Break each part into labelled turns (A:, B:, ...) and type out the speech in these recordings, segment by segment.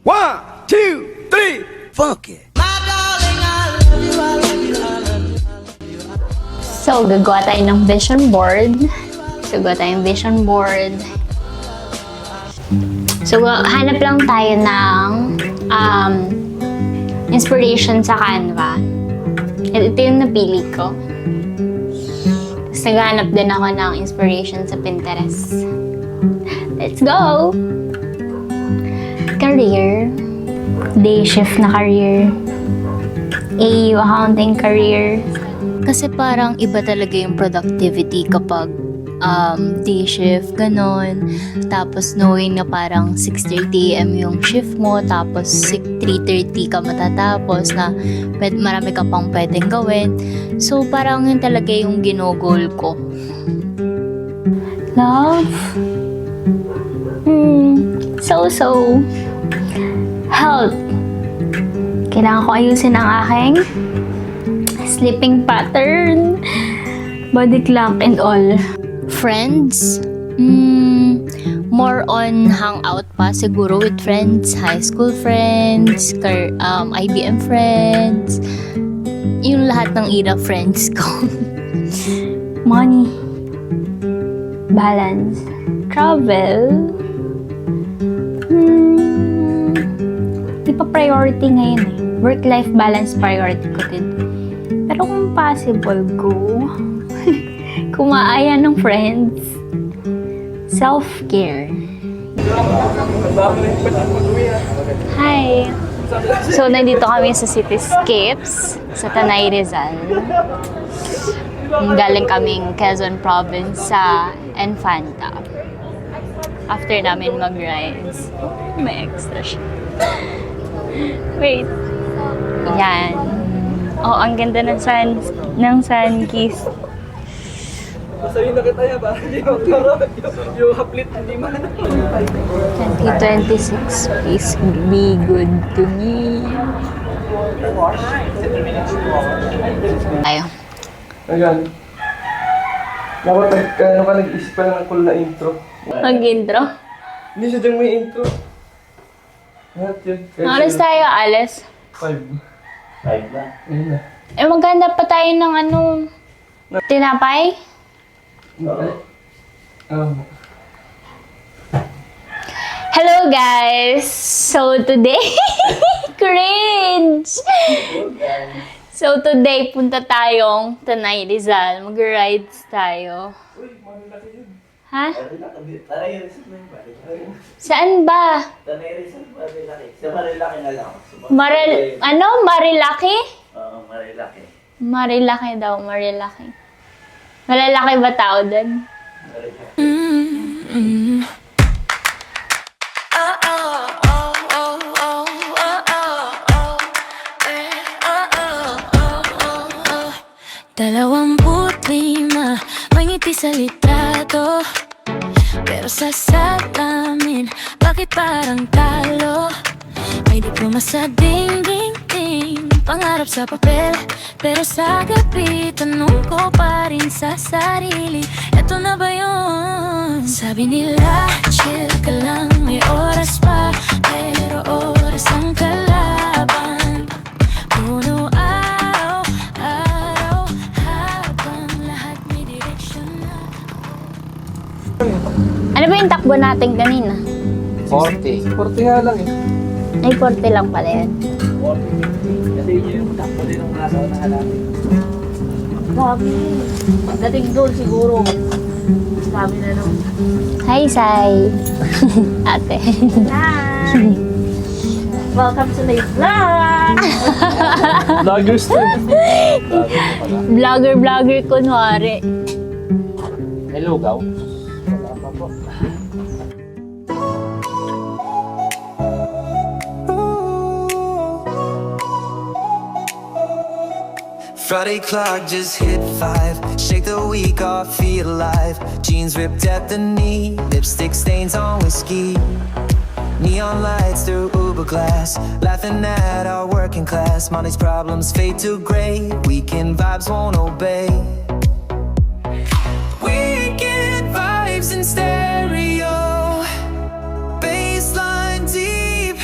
A: 1, 2, 3, funk it.
B: So, gagawa tayo ng vision board. So, hanap lang tayo ng inspiration sa Canva. Ito yung napili ko. Tapos naghanap din ako ng inspiration sa Pinterest. Let's go! Career. Day shift na career. AU accounting career. Kasi parang iba talaga yung productivity kapag day shift, ganon. Tapos knowing na parang 6:30 AM yung shift mo, tapos 3:30 ka matatapos na marami ka pang pwedeng gawin. So parang yun talaga yung ginogol ko. Love? So. Health. Kailangan ko ayusin ang aking sleeping pattern, body clock, and all. Friends? More on hangout pa siguro with friends, high school friends, IBM friends, yung lahat ng era friends ko. Money, balance, travel. Di pa priority ngayon eh. Work-life balance priority ko din. Pero kung possible, go. Kumaaya ng friends. Self-care. Hi! So, nandito kami sa Cityscapes sa Tanay Rizal. Galing kaming Quezon Province sa Enfanta. After namin mag-rides. May extra siya. Wait. Yan. Oh, ang ganda ng sun kiss.
C: Masayin na kita yan ba? Yung haplit hindi man.
B: 2026, please be good to me. Tayo.
C: Ayan. Dapat nag-isip pa lang ng cool na intro.
B: Mag-intro?
C: Hindi siya dyan may intro. Lahat yun.
B: Alas tayo, alas.
C: 5 na. Ayun na.
B: Maganda pa tayo ng tinapay? Hello guys! So today, cringe! So today, punta tayong Tanay Rizal. Mag-rides tayo. Ha? Saan ba?
D: Sa Marilaki na lang.
B: Marilaki?
D: Oo, Marilaki.
B: Marilaki daw, Marilaki. Malalaki ba tao doon?
E: ₱25, may ngiti sa litrato. Pero sa salamin, bakit parang talo? May diploma sa ding-ding-ding, pangarap sa papel. Pero sa gabi, tanong ko pa rin sa sarili, eto na ba yun? Sabi nila, chill ka lang, may oras pa. Pero oras ang kalaban. Puno araw, habang lahat may direksyon na.
B: Ano ba yung takbo natin kanina?
C: 40 nga lang eh.
B: Ay, 40 lang pala yan.
D: Kasi yun yung takbo din ng nasa na halamin.
F: Grabe. Pagdating doon siguro, sabi na nung,
B: Hi, Sai. Ate.
F: hi! Welcome to my vlog!
C: Vloggers to.
B: Vlogger, kunwari.
C: Hello, Gaw.
G: Friday clock just hit 5. Shake the week off, feel alive. Jeans ripped at the knee, lipstick stains on whiskey. Neon lights through Uber glass, laughing at our working class. Money's problems fade to gray, weekend vibes won't obey. Weekend vibes in stereo, baseline deep.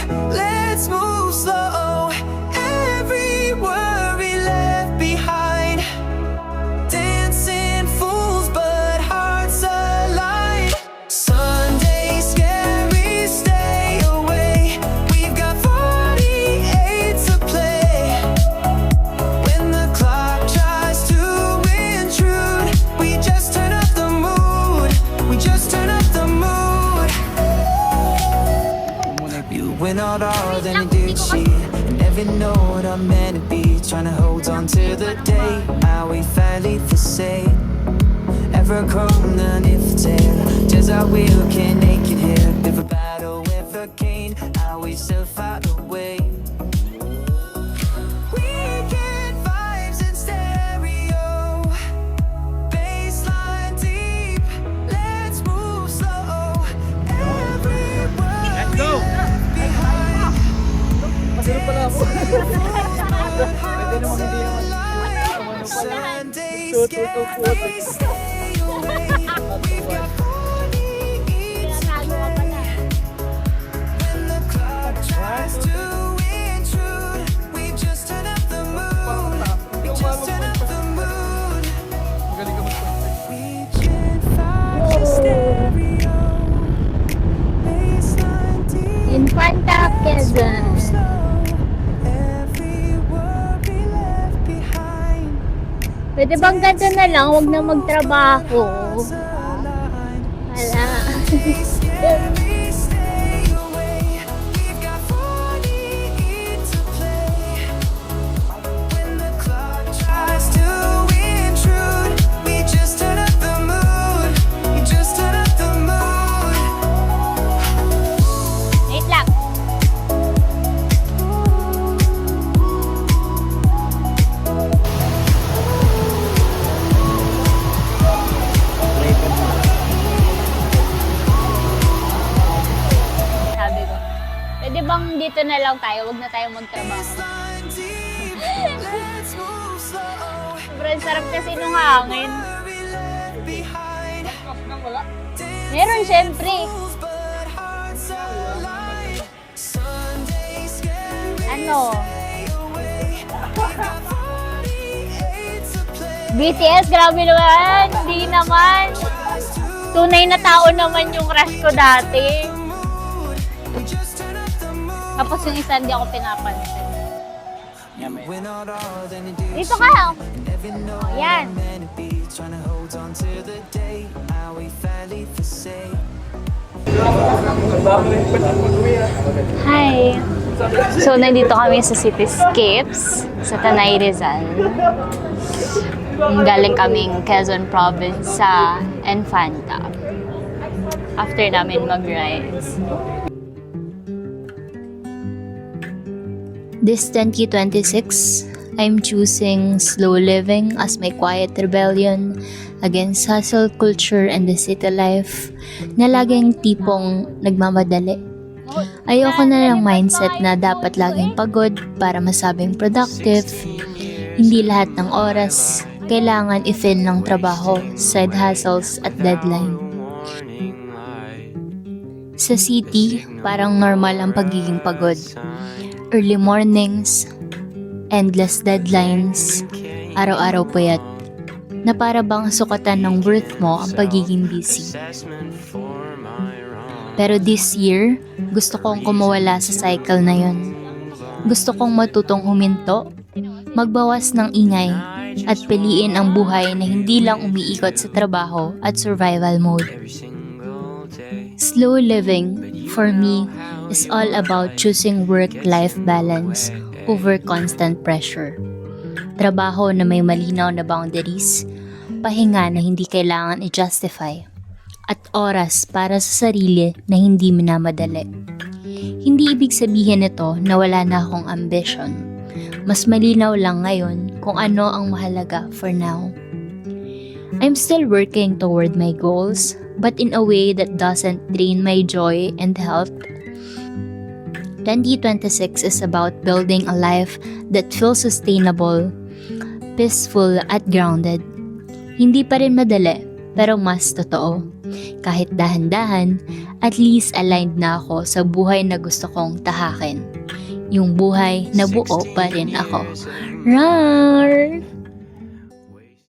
G: You went all hard and did she never know what I meant to be. Trying to hold on to the day how we finally forsake. Ever grown an infidel, just how we looking naked here. If a battle, if a gain, how we still fight away. Weekend vibes in stereo, baseline deep. Let's move slow. Everywhere let's go. Behind. Sundays get we stay away. We've got 40 each when the clock tries to intrude. We just turn up the mood. We just turn up the mood. Weekend vibes stereo. Baseline deep.
B: Infanta Quezon.
G: Every worry left behind.
B: Pwede bang ganito na lang? Huwag na magtrabaho. Wala. Wait lang. Sabi ko, pwede bang dito na lang tayo? Huwag na tayo magtrabaho. Sobrang sarap kasi nung hangin. Meron, syempre. Ano? BTS, grabe naman. Hindi naman. Tunay na tao naman yung crush ko dati. Tapos yung isa hindi ako pinapansin. Dito ka. Oh, yan. Hi. So, nandito kami sa Cityscapes sa Tanay Rizal. Galing kaming Quezon Province sa Infanta. After namin mag-rise. This 2026, I'm choosing slow living as my quiet rebellion against hustle culture and the city life na laging tipong nagmamadali. Ayoko na ng mindset na dapat laging pagod para masabing productive. Hindi lahat ng oras kailangan i-fill ng trabaho, side hustles at deadline. Sa city, parang normal ang pagiging pagod. Early mornings, endless deadlines, araw-araw puyat, na para bang sukatan ng worth mo ang pagiging busy. Pero this year, gusto kong kumawala sa cycle na yon. Gusto kong matutong huminto, magbawas ng ingay, at piliin ang buhay na hindi lang umiikot sa trabaho at survival mode. Slow living, for me, is all about choosing work-life balance over constant pressure. Trabaho na may malinaw na boundaries, pahinga na hindi kailangan i-justify, at oras para sa sarili na hindi minamadali. Hindi ibig sabihin nito na wala na akong ambition. Mas malinaw lang ngayon kung ano ang mahalaga for now. I'm still working toward my goals, but in a way that doesn't drain my joy and health. 2026 is about building a life that feels sustainable, peaceful at grounded. Hindi pa rin madali, pero mas totoo. Kahit dahan-dahan, at least aligned na ako sa buhay na gusto kong tahakin. Yung buhay na buo pa rin ako. Rar!